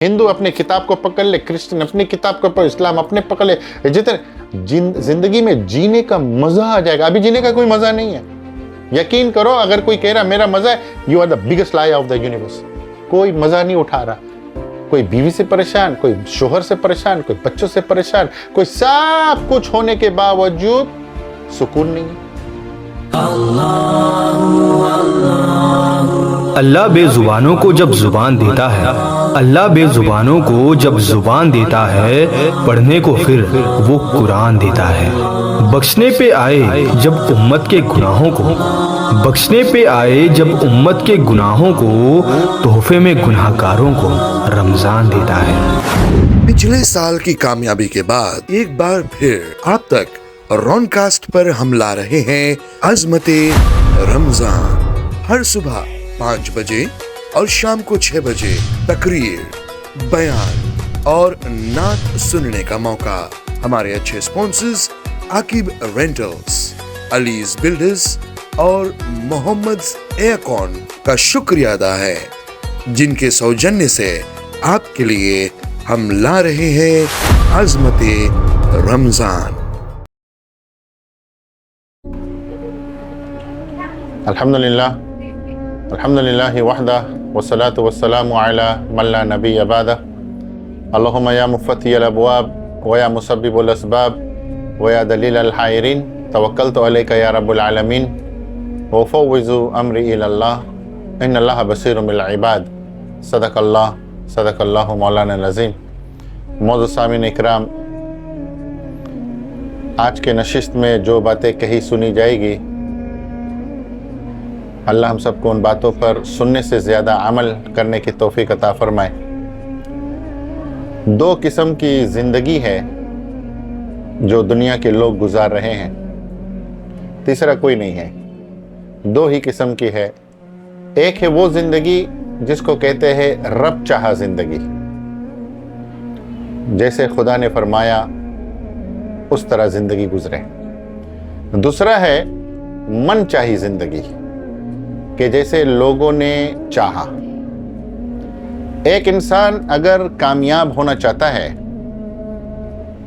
हिंदू अपनी किताब को पकड़ ले, क्रिश्चियन अपनी किताब को पकड़, इस्लाम अपने पकड़ ले, जितने जिंदगी में जीने का मजा आ जाएगा। अभी जीने का कोई मजा नहीं है। यकीन करो, अगर कोई कह रहा मेरा मजा है, you are the biggest liar of the universe. कोई मजा नहीं उठा रहा। कोई बीवी से परेशान, कोई शोहर से परेशान, कोई बच्चों से परेशान, कोई सब कुछ होने के बावजूद सुकून नहीं है। अल्लाह बेजुबानों को जब जुबान देता है, अल्लाह बेजुबानों को जब जुबान देता है, पढ़ने को फिर वो कुरान देता है। बख्शने पे आए जब उम्मत के गुनाहों को, बख्शने पे आए जब उम्मत के गुनाहों को, तोहफे में गुनाहगारों को रमजान देता है। पिछले साल की कामयाबी के बाद एक बार फिर आप तक रॉनकास्ट पर हम ला रहे हैं अज़मते रमजान। हर सुबह 5 बजे और शाम को 6 बजे तकरीर, बयान और नात सुनने का मौका। हमारे अच्छे sponsors Aqib rentals, allies builders और मोहम्मद एयरकॉन का शुक्रिया अदा है, जिनके सौजन्य से आपके लिए हम ला रहे हैं अज़मते रमजान। अल्हम्दुलिल्लाह, अल्हम्दुलिल्लाहि वहदा वस्सलातु वस्सलामु अला मन ला नबिय्य बअदा। अल्लाहुम्मा या मुफ़त्तिहल अबवाब व या मुसब्बिबुल अस्बाब व या दलीलल हायरीन, तवक्कलतु अलैका या रब्बुल आलमीन व फ़व्विज़ु अम्री इलल्लाह, इन्नल्लाह बसीरुम बिल इबाद। सदक़ल्लाहु मौलाना अज़ीम। मौजूद सामीन इकराम, आज के नशिस्त में जो बातें कही सुनी जाएगी, अल्लाह हम सबको उन बातों पर सुनने से ज़्यादा अमल करने की तौफीक अता फरमाए। 2 किस्म की ज़िंदगी है जो दुनिया के लोग गुजार रहे हैं, तीसरा कोई नहीं है। 2 ही किस्म की है। एक है वो ज़िंदगी जिसको कहते हैं रब चाहा ज़िंदगी, जैसे खुदा ने फरमाया उस तरह ज़िंदगी गुजरे। दूसरा है मन चाही ज़िंदगी, कि जैसे लोगों ने चाहा। एक इंसान अगर कामयाब होना चाहता है,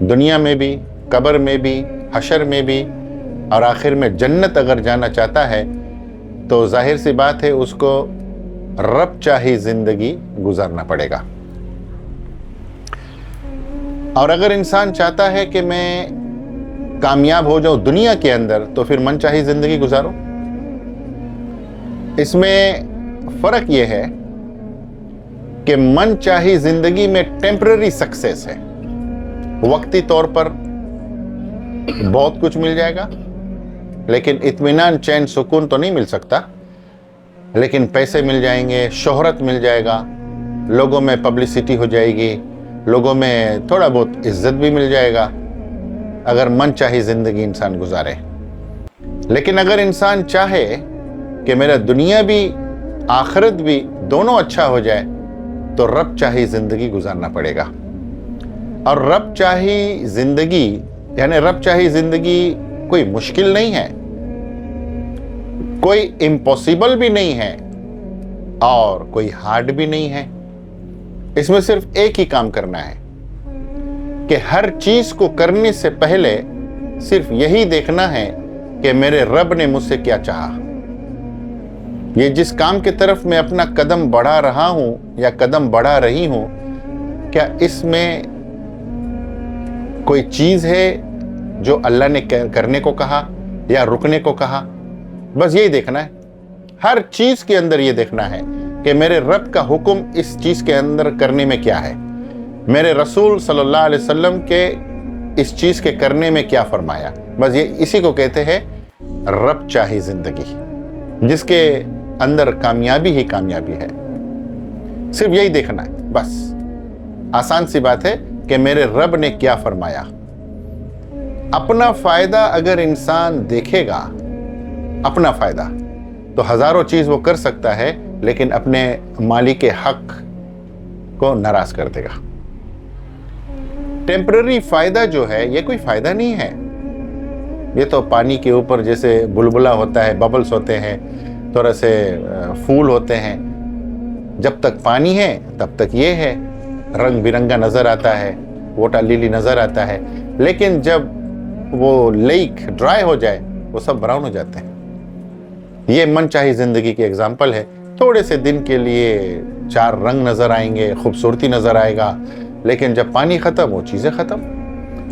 दुनिया में भी, कब्र में भी, हशर में भी और आखिर में जन्नत अगर जाना चाहता है, तो जाहिर सी बात है उसको रब चाही जिंदगी गुजारना पड़ेगा। और अगर इंसान चाहता है कि मैं कामयाब हो जाऊं दुनिया के अंदर, तो फिर मन चाही जिंदगी गुजारो। इसमें फ़र्क यह है कि मन चाही ज़िंदगी में टेम्पररी सक्सेस है, वक्ती तौर पर बहुत कुछ मिल जाएगा, लेकिन इत्मीनान, चैन, सुकून तो नहीं मिल सकता। लेकिन पैसे मिल जाएंगे, शोहरत मिल जाएगा, लोगों में पब्लिसिटी हो जाएगी, लोगों में थोड़ा बहुत इज्जत भी मिल जाएगा, अगर मन चाही ज़िंदगी इंसान गुजारे। लेकिन अगर इंसान चाहे कि मेरा दुनिया भी आखिरत भी दोनों अच्छा हो जाए, तो रब चाही ज़िंदगी गुजारना पड़ेगा। और रब चाही ज़िंदगी यानी रब चाही ज़िंदगी कोई मुश्किल नहीं है, कोई इम्पॉसिबल भी नहीं है और कोई हार्ड भी नहीं है। इसमें सिर्फ एक ही काम करना है कि हर चीज़ को करने से पहले सिर्फ यही देखना है कि मेरे रब ने मुझसे क्या चाहा। ये जिस काम की तरफ मैं अपना कदम बढ़ा रहा हूं या कदम बढ़ा रही हूं, क्या इसमें कोई चीज़ है जो अल्लाह ने करने को कहा या रुकने को कहा? बस यही देखना है। हर चीज़ के अंदर ये देखना है कि मेरे रब का हुक्म इस चीज़ के अंदर करने में क्या है, मेरे रसूल सल्लल्लाहु अलैहि वसल्लम के इस चीज़ के करने में क्या फरमाया। बस ये इसी को कहते हैं रब चाही ज़िंदगी, जिसके अंदर कामयाबी ही कामयाबी है। सिर्फ यही देखना है, बस आसान सी बात है कि मेरे रब ने क्या फरमाया। अपना फायदा अगर इंसान देखेगा, अपना फायदा, तो हजारों चीज वो कर सकता है, लेकिन अपने मालिक हक को नाराज कर देगा। टेम्पररी फायदा जो है, ये कोई फायदा नहीं है। ये तो पानी के ऊपर जैसे बुलबुला होता है, बबल्स होते हैं, थोड़ा से फूल होते हैं। जब तक पानी है तब तक ये है, रंग बिरंगा नजर आता है, वाटर लिली नजर आता है, लेकिन जब वो लेक ड्राई हो जाए वो सब ब्राउन हो जाते हैं। ये मनचाही जिंदगी की एग्जाम्पल है। थोड़े से दिन के लिए 4 रंग नजर आएंगे, खूबसूरती नजर आएगा, लेकिन जब पानी खत्म वो चीजें खत्म।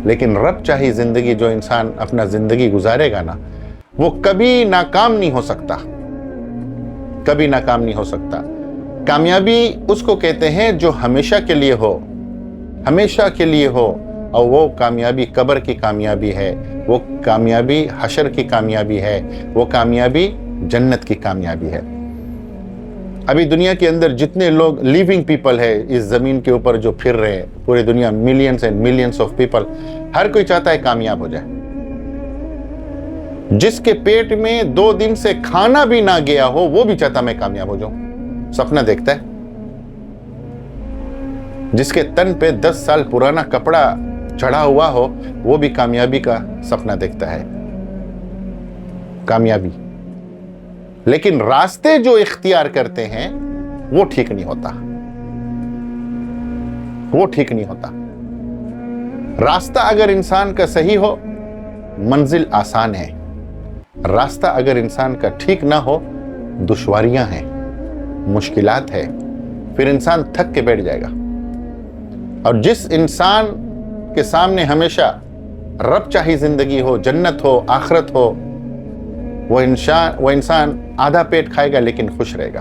लेकिन रब चाही जिंदगी जो इंसान अपना जिंदगी गुजारेगा ना, वो कभी नाकाम नहीं हो सकता, कभी नाकाम नहीं हो सकता। कामयाबी उसको कहते हैं जो हमेशा के लिए हो, हमेशा के लिए हो। और वो कामयाबी कब्र की कामयाबी है, वो कामयाबी हशर की कामयाबी है, वो कामयाबी जन्नत की कामयाबी है। अभी दुनिया के अंदर जितने लोग लिविंग पीपल है इस जमीन के ऊपर जो फिर रहे हैं, पूरी दुनिया millions and millions of people, हर कोई चाहता है कामयाब हो जाए। जिसके पेट में 2 दिन से खाना भी ना गया हो वो भी चाहता मैं कामयाब हो जाऊं, सपना देखता है। जिसके तन पे 10 साल पुराना कपड़ा चढ़ा हुआ हो वो भी कामयाबी का सपना देखता है, कामयाबी। लेकिन रास्ते जो इख्तियार करते हैं वो ठीक नहीं होता, वो ठीक नहीं होता। रास्ता अगर इंसान का सही हो मंजिल आसान है, रास्ता अगर इंसान का ठीक ना हो दुश्वारियां हैं, मुश्किलात है, फिर इंसान थक के बैठ जाएगा। और जिस इंसान के सामने हमेशा रब चाही जिंदगी हो, जन्नत हो, आखिरत हो, वो इंसान आधा पेट खाएगा लेकिन खुश रहेगा।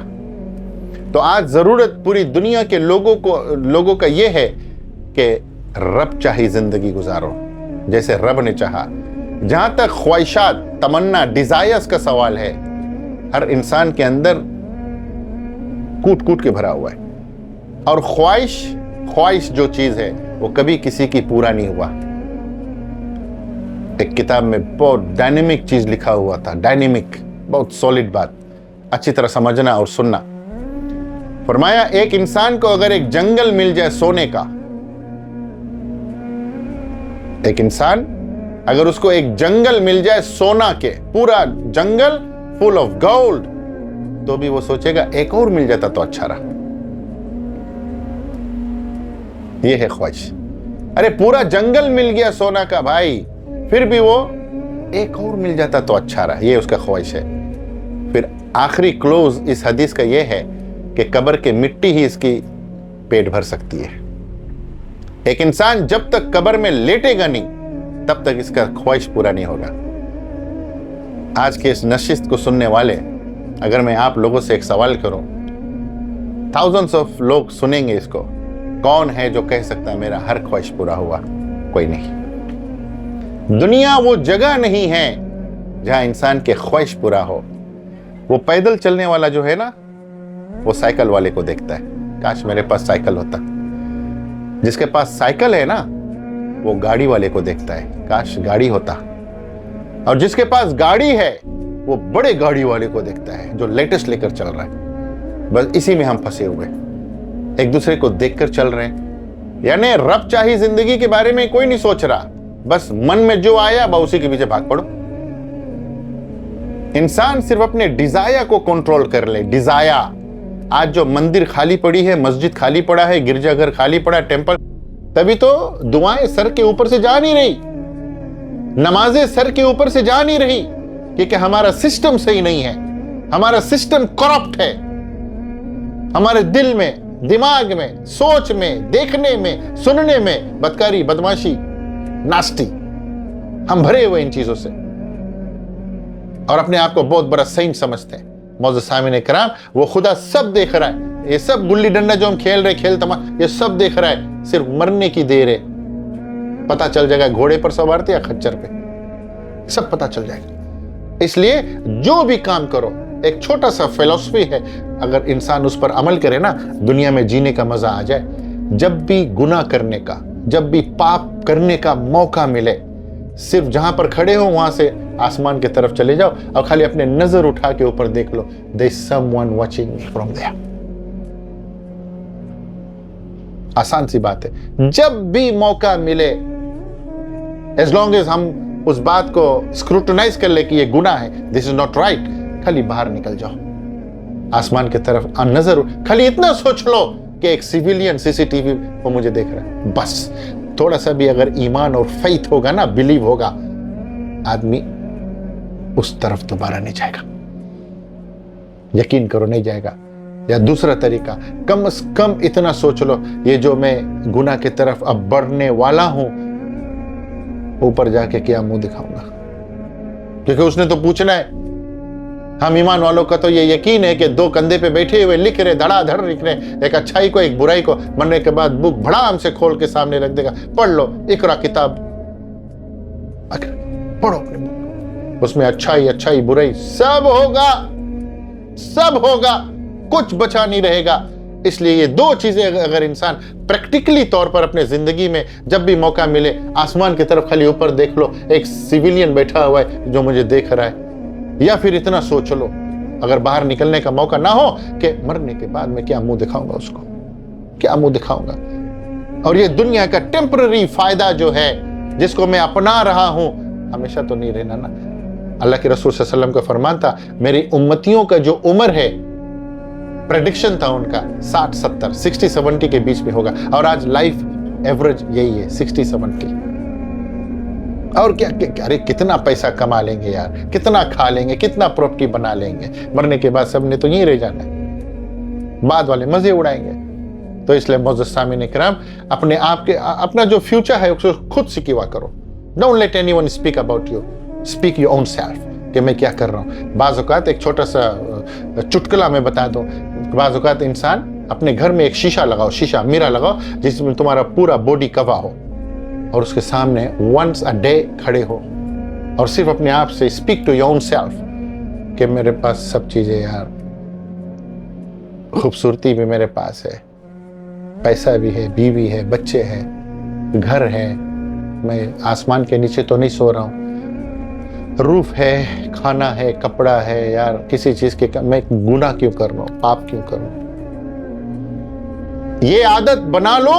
तो आज जरूरत पूरी दुनिया के लोगों का ये है कि रब चाही जिंदगी गुजारो जैसे रब ने चाहा। जहां तक ख्वाहिशात, तमन्ना, डिजायर्स का सवाल है, हर इंसान के अंदर कूट कूट के भरा हुआ है। और ख्वाहिश जो चीज है वो कभी किसी की पूरा नहीं हुआ। एक किताब में बहुत डायनेमिक चीज लिखा हुआ था, डायनेमिक, बहुत सॉलिड बात, अच्छी तरह समझना और सुनना। फरमाया एक इंसान को अगर एक जंगल मिल जाए सोने का, एक इंसान अगर उसको एक जंगल मिल जाए सोना के, पूरा जंगल फुल ऑफ गोल्ड, तो भी वो सोचेगा एक और मिल जाता तो अच्छा रहा। ये है ख्वाहिश। अरे पूरा जंगल मिल गया सोना का भाई, फिर भी वो एक और मिल जाता तो अच्छा रहा, ये उसका ख्वाहिश है। फिर आखिरी क्लोज इस हदीस का ये है कि कब्र के मिट्टी ही इसकी पेट भर सकती है। एक इंसान जब तक कब्र में लेटेगा नहीं तब तक इसका ख्वाहिश पूरा नहीं होगा। आज के इस नशिस्त को सुनने वाले, अगर मैं आप लोगों से एक सवाल करूं, थाउजेंड्स ऑफ लोग सुनेंगे इसको, कौन है जो कह सकता है मेरा हर ख्वाहिश पूरा हुआ? कोई नहीं। दुनिया वो जगह नहीं है जहां इंसान के ख्वाहिश पूरा हो। वो पैदल चलने वाला जो है ना, वो साइकिल वाले को देखता है, काश मेरे पास साइकिल होता। जिसके पास साइकिल है ना, वो गाड़ी वाले को देखता है, काश गाड़ी होता। और जिसके पास गाड़ी है वो बड़े गाड़ी वाले को देखता है जो लेटेस्ट लेकर चल रहा है। बस इसी में हम फंसे हुए, एक दूसरे को देखकर चल रहे हैं। यानी रब चाही जिंदगी के बारे में कोई नहीं सोच रहा, बस मन में जो आया बस उसी के पीछे भाग पड़ो। इंसान सिर्फ अपने डिजायर को कंट्रोल कर ले। डिजायर, आज जो मंदिर खाली पड़ी है, मस्जिद खाली पड़ा है, गिरजाघर खाली पड़ा है, टेंपल, तभी तो दुआएं सर के ऊपर से जा नहीं रही, नमाजें सर के ऊपर से जा नहीं रही, क्योंकि हमारा सिस्टम सही नहीं है, हमारा सिस्टम करप्ट है। हमारे दिल में, दिमाग में, सोच में, देखने में, सुनने में बदकारी, बदमाशी, नास्टी, हम भरे हुए इन चीजों से और अपने आप को बहुत बड़ा सेंट समझते हैं। मौजूद सामने कराम, वो खुदा सब देख रहा है। ये सब गुल्ली डंडा जो हम खेल रहे, खेल तमा, ये सब देख रहा है, सिर्फ मरने की देर है। पता चल जाएगा घोड़े पर सवार थे या खच्चर पे, सब पता चल जाएगा। इसलिए जो भी काम करो, एक छोटा सा फिलॉसफी है, अगर इंसान उस पर अमल करे ना, दुनिया में जीने का मजा आ जाए। जब भी गुनाह करने का, जब भी पाप करने का मौका मिले, सिर्फ जहां पर खड़े हो वहां से आसमान की तरफ चले जाओ और खाली अपने नजर उठा के ऊपर देख लो, there is someone watching me from there. आसान सी बात है। जब भी मौका मिले, एज लॉन्ग एज हम उस बात को स्क्रूटनाइज कर ले कि ये गुनाह है, दिस इज नॉट राइट, खाली बाहर निकल जाओ, आसमान की तरफ नजर, खाली इतना सोच लो कि एक सिविलियन सीसीटीवी वो मुझे देख रहा है। बस थोड़ा सा भी अगर ईमान और फेथ होगा ना, बिलीव होगा, आदमी उस तरफ दोबारा नहीं जाएगा। यकीन करो नहीं जाएगा। या दूसरा तरीका, कम से कम इतना सोच लो, ये जो मैं गुनाह की तरफ अब बढ़ने वाला हूं, ऊपर जाके क्या मुंह दिखाऊंगा? क्योंकि उसने तो पूछना है। हम ईमान वालों का तो ये यकीन है कि दो कंधे पे बैठे हुए लिख रहे, धड़ाधड़ लिख रहे, एक अच्छाई को एक बुराई को, मरने के बाद बुक भड़ाम से खोल के सामने रख देगा, पढ़ लो, इकरा किताब, पढ़ो अपने बुक, उसमें अच्छाई बुराई सब होगा, सब होगा, कुछ बचा नहीं रहेगा। इसलिए ये दो चीजें अगर इंसान प्रैक्टिकली तौर पर अपने जिंदगी में जब भी मौका मिले, आसमान की तरफ खाली ऊपर देख लो, एक सिविलियन बैठा हुआ है जो मुझे देख रहा है, या फिर इतना सोच लो अगर बाहर निकलने का मौका ना हो कि मरने के बाद मैं क्या मुंह दिखाऊंगा उसको, क्या मुंह दिखाऊंगा। और ये दुनिया का टेम्पररी फायदा जो है जिसको मैं अपना रहा हूं, हमेशा तो नहीं रहना ना। अल्लाह के रसूल सल्लल्लाहु अलैहि वसल्लम का फरमान था, मेरी उम्मतियों का जो उम्र है, प्रेडिक्शन था उनका 60-70, 60-70 के बीच में होगा, और आज लाइफ एवरेज यही है 60-70। और क्या, अरे कितना पैसा कमा लेंगे यार, कितना खा लेंगे, कितना प्रॉपर्टी बना लेंगे, मरने के बाद सबने तो यहीं रह जाना है, बाद वाले मजे उड़ाएंगे। तो इसलिए मोअज़्ज़ज़ सामीन इकराम, अपने आप के, अपना जो फ्यूचर है उसको खुद सिक्योर करो। Don't let anyone speak about you, speak your own self कि मैं क्या कर रहा हूँ। बाज़ औक़ात एक छोटा सा चुटकुला मैं बता दूं, बाज़ औक़ात इंसान अपने घर में एक शीशा लगाओ, शीशा मिरर लगाओ जिसमें तुम्हारा पूरा बॉडी कवर हो, और उसके सामने वंस अ डे खड़े हो और सिर्फ अपने आप से speak to your own self कि मेरे पास सब चीजें यार, खूबसूरती भी मेरे पास है, पैसा भी है, बीवी है, बच्चे हैं, घर है, मैं आसमान के नीचे तो नहीं सो रहा हूँ, रूफ है, खाना है, कपड़ा है, यार किसी चीज के मैं गुनाह क्यों कर रहा हूँ, पाप क्यों कर रहा हूँ। ये आदत बना लो,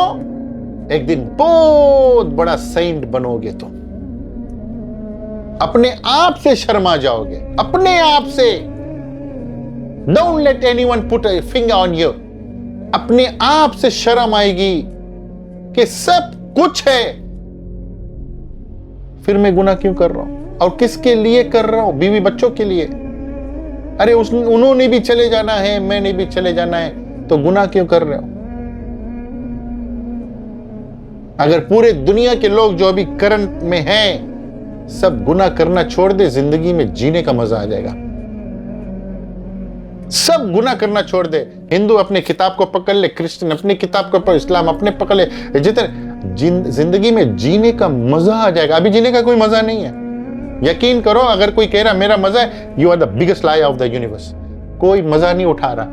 एक दिन बहुत बड़ा सेंट बनोगे तुम, अपने आप से शर्मा जाओगे, अपने आप से। Don't let anyone put a finger on you, अपने आप से शर्म आएगी कि सब कुछ है, फिर मैं गुनाह क्यों कर रहा हूं, और किसके लिए कर रहा हूं? बीवी बच्चों के लिए। अरे उन्होंने भी चले जाना है, मैंने भी चले जाना है, तो गुनाह क्यों कर रहे हो? अगर पूरे दुनिया के लोग जो अभी करंट में हैं सब गुनाह करना छोड़ दे, जिंदगी में जीने का मजा आ जाएगा। सब गुनाह करना छोड़ दे, हिंदू अपने किताब को पकड़ ले, क्रिश्चियन अपनी किताब को पकड़, इस्लाम अपने पकड़ ले, जितने जिंदगी में जीने का मजा आ जाएगा। अभी जीने का कोई मजा नहीं है, यकीन करो। अगर कोई कह रहा मेरा मजा है, you are the biggest liar of the universe. कोई मजा नहीं उठा रहा,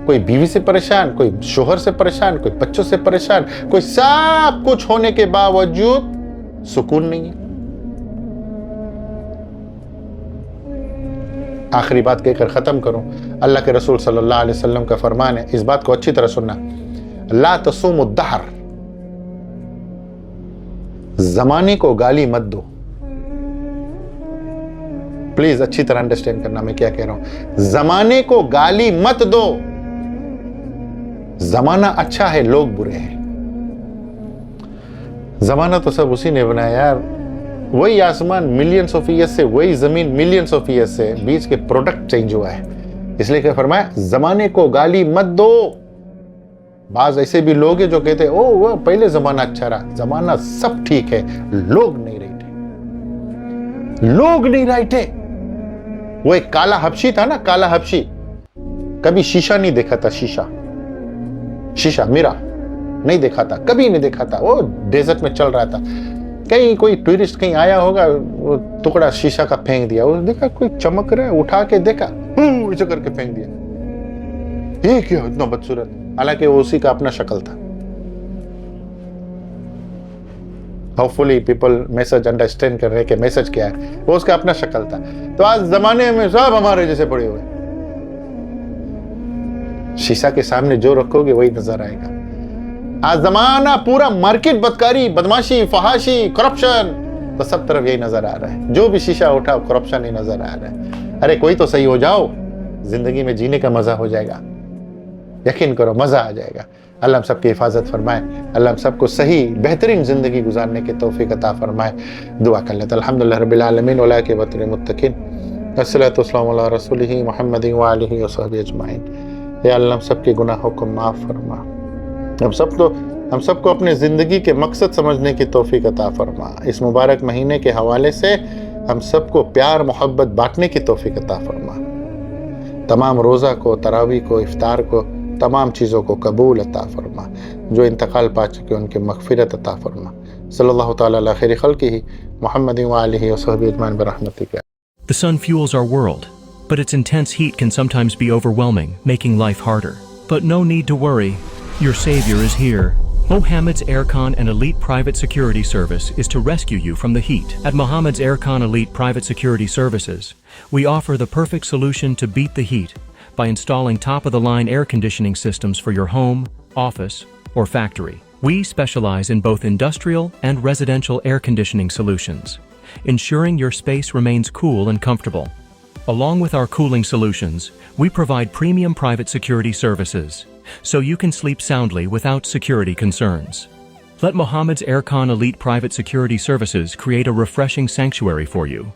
कोई बीवी से परेशान, कोई शोहर से परेशान, कोई बच्चों से परेशान, कोई सब कुछ होने के बावजूद सुकून नहीं है। आखिरी बात कहकर खत्म करूं, अल्लाह के रसूल सल्लल्लाहु अलैहि वसल्लम का फरमान है, इस बात को अच्छी तरह सुनना, ला तसूमु दहर, जमाने को गाली मत दो। प्लीज अच्छी तरह अंडरस्टैंड करना मैं क्या कह रहा हूं। जमाने को गाली मत दो। जमाना अच्छा है, लोग बुरे हैं। जमाना तो सब उसी ने बनाया यार, वही आसमान मिलियंस ऑफ ईयर्स से, वही जमीन मिलियंस ऑफ ईयर्स से, बीच के प्रोडक्ट चेंज हुआ है। इसलिए क्या फरमाया, जमाने को गाली मत दो। बाज ऐसे भी लोग हैं जो कहते हैं ओ वो पहले जमाना अच्छा रहा। जमाना सब ठीक है, लोग नहीं रहे थे, लोग नहीं रहे थे। वो एक काला हबशी था ना, काला हबशी, कभी शीशा नहीं देखा था, शीशा मिरा नहीं देखा था, कभी नहीं देखा था। वो डेजर्ट में चल रहा था, कहीं कोई टूरिस्ट कहीं आया होगा, वो टुकड़ा शीशा का फेंक दिया, वो देखा कोई चमक रहा है, उठा के देखा, ऐसे करके फेंक दिया, ये क्या इतना बदसूरत। हालांकि वो उसी का अपना शक्ल था। होपफुली पीपल मैसेज अंडरस्टैंड कर रहे हैं कि मैसेज क्या है, वो उसका अपना शक्ल था। तो आज जमाने में सब हमारे जैसे पड़े हुए, शीशा के सामने जो रखोगे वही नजर आएगा। आज जमाना पूरा मार्केट बदकारी, बदमाशी, फहाशी, करप्शन, तो सब तरफ यही नजर आ रहा है। जो भी शीशा उठाओ करप्शन ही नजर आ रहा है। अरे कोई तो सही हो जाओ, जिंदगी में जीने का मजा हो जाएगा। यकीन करो मजा आ जाएगा। अल्लाह हम सब की हिफाजत फरमाए, अल्लाह हम सबको सही बेहतरीन ज़िंदगी गुजारने की तौफीक अता फरमाए। दुआ कर लेते हैं। अल्हम्दुलिल्लाह रब्बिल आलमीन वला आक़िबतुल मुत्तक़ीन वस्सलातु वस्सलामु अला रसूलिही मुहम्मदिन व आलिहि व सहबिहि अजमाइन। या अल्लाह हम सब के गुनाहों को माफ़ फरमा, हम सबको अपने ज़िंदगी के मकसद समझने की तौफीक अता फरमा। इस मुबारक महीने के हवाले से हम सबको प्यार मोहब्बत बांटने की तौफीक अता फरमा। तमाम रोज़ा को, तरावी को, इफ्तार को, तमाम चीज़ों को कबूल अता फरमा। जो इंतकाल पा चुके उनके मग़फ़िरत अता फरमा। सल्लल्लाहु ताला अला खैरि खल्क़िही मुहम्मदिन व आलिहि व सहबिहि ajwain बिरहमतिका। The sun fuels our world, but its intense heat can sometimes be overwhelming, making life harder. But no need to worry, your savior is here. Mohammed's Aircon and Elite Private Security Service is to rescue you from the heat. At Mohammed's Aircon Elite Private Security Services, we offer the perfect solution to beat the heat by installing top-of-the-line air conditioning systems for your home, office, or factory. We specialize in both industrial and residential air conditioning solutions, ensuring your space remains cool and comfortable. Along with our cooling solutions, we provide premium private security services, so you can sleep soundly without security concerns. Let Mohammed's Aircon Elite Private Security Services create a refreshing sanctuary for you.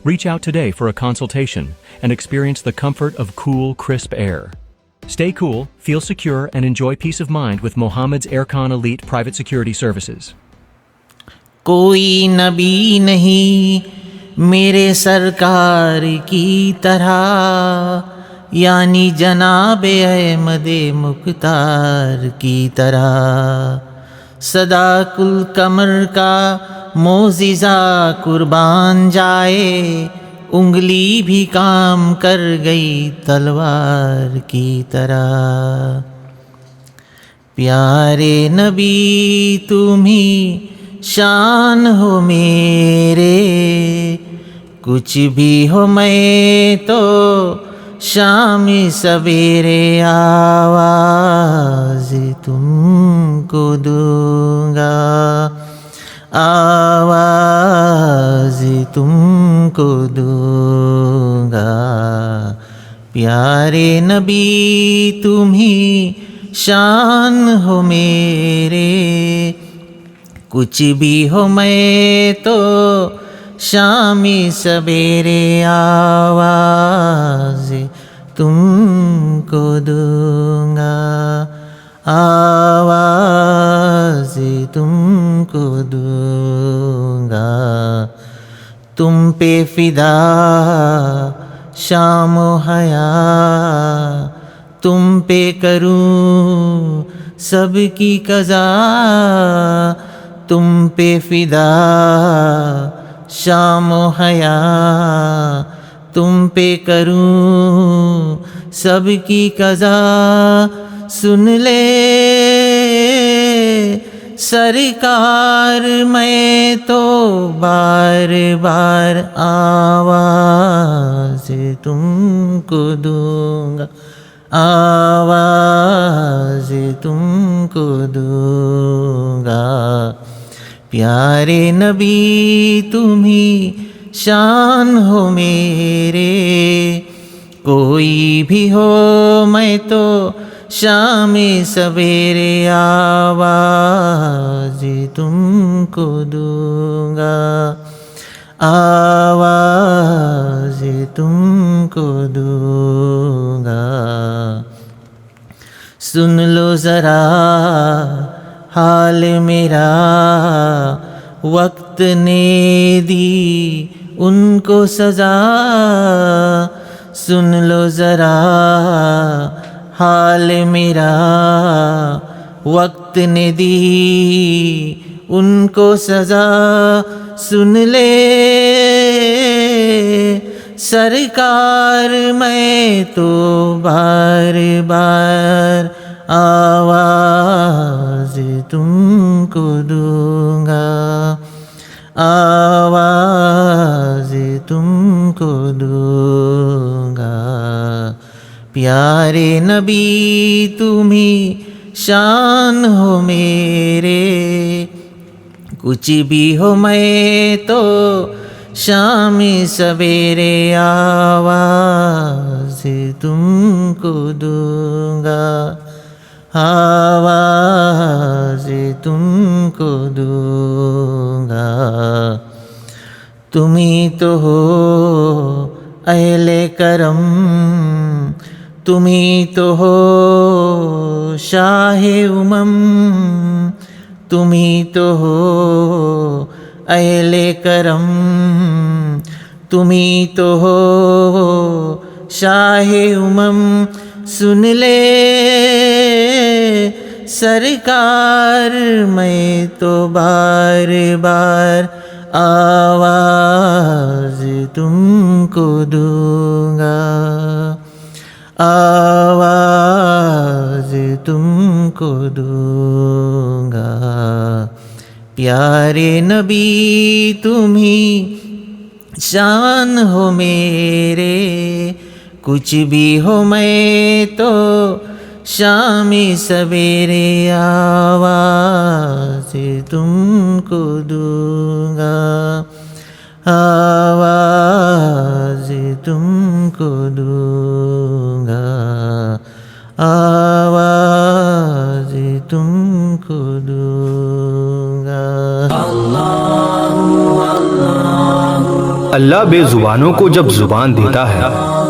Reach out today for a consultation and experience the comfort of cool, crisp air. Stay cool, feel secure, and enjoy peace of mind with Mohammed's Aircon Elite Private Security Services. कोई नबी नहीं मेरे सरकार की तरह, यानी जनाब अहमद मुख्तार की तरह। सदाकुल कमर का मोजिज़ा कुर्बान जाए, उंगली भी काम कर गई तलवार की तरह। प्यारे नबी तुम्ही शान हो मेरे, कुछ भी हो मैं तो शाम सवेरे आवाज़ तुमको दूंगा, आवाज़ तुमको दूंगा। प्यारे नबी तुम्ही शान हो मेरे, कुछ भी हो मैं तो शामी सवेरे आवाज़ तुमको दूंगा, आवाज़ तुमको दूंगा। तुम पे फिदा शाम हया, तुम पे करूं सबकी कज़ा, तुम पे फिदा शाम हया, तुम पे करूं सबकी कज़ा। सुन ले सरकार मैं तो बार बार आवाज़ तुमको दूंगा, आवाज़ तुमको दूंगा। प्यारे नबी तुम्ही शान हो मेरे, कोई भी हो मैं तो शाम सवेरे आवाज़ तुमको दूंगा, आवाज़ तुमको दूंगा। सुन लो ज़रा हाल मेरा, वक्त ने दी उनको सज़ा। सुन लो ज़रा हाल मेरा, वक्त ने दी उनको सज़ा। सुन ले सरकार मैं तो बार बार आवाज़ तुमको दूंगा, आवाज़ तुमको दूंगा। प्यारे नबी तुम्ही शान हो मेरे, कुछ भी हो मैं तो शाम सवेरे आवाज़ तुमको दूंगा, آواز تم کو دوں گا. تم ہی تو ہو اہل کرم، تم ہی تو ہو شاہ امم، تم ہی تو ہو اہل کرم، تم ہی تو ہو شاہ امم. سن لے سرکار میں تو بار بار آواز تم کو دوں گا، آواز تم کو دوں گا. پیارے نبی تم ہی شان ہو میرے، کچھ بھی ہو میں تو شام سویرے آواز تم کو دوں گا، آواز تم کو دوں گا، آواز تم کو دوں گا. اللہ بے زبانوں کو جب زبان دیتا ہے،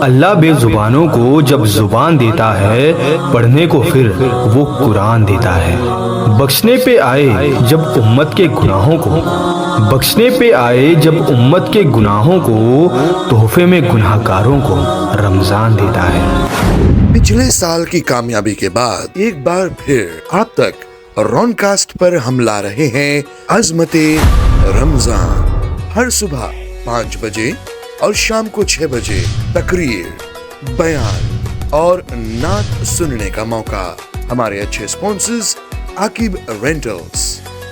اللہ بے زبانوں کو جب زبان دیتا ہے، پڑھنے کو پھر وہ قرآن دیتا ہے. بخشنے پہ آئے جب امت کے گناہوں کو، بخشنے پہ آئے جب امت کے گناہوں کو، تحفے میں گناہ گاروں کو رمضان دیتا ہے. پچھلے سال کی کامیابی کے بعد ایک بار پھر آپ تک رون کاسٹ پر ہم لا رہے ہیں عظمت رمضان. ہر صبح 5 بجے اور شام کو 6 بجے تقریر، بیان اور نعت سننے کا موقع. ہمارے اچھے اسپانسرز عاقب رینٹلز،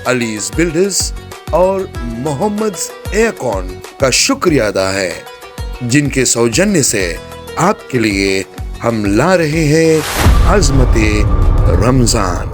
علیز بلڈرز اور محمد ایرکون کا شکریہ ادا ہے، جن کے سوجنیہ سے آپ کے لیے ہم لا رہے ہیں عظمت رمضان.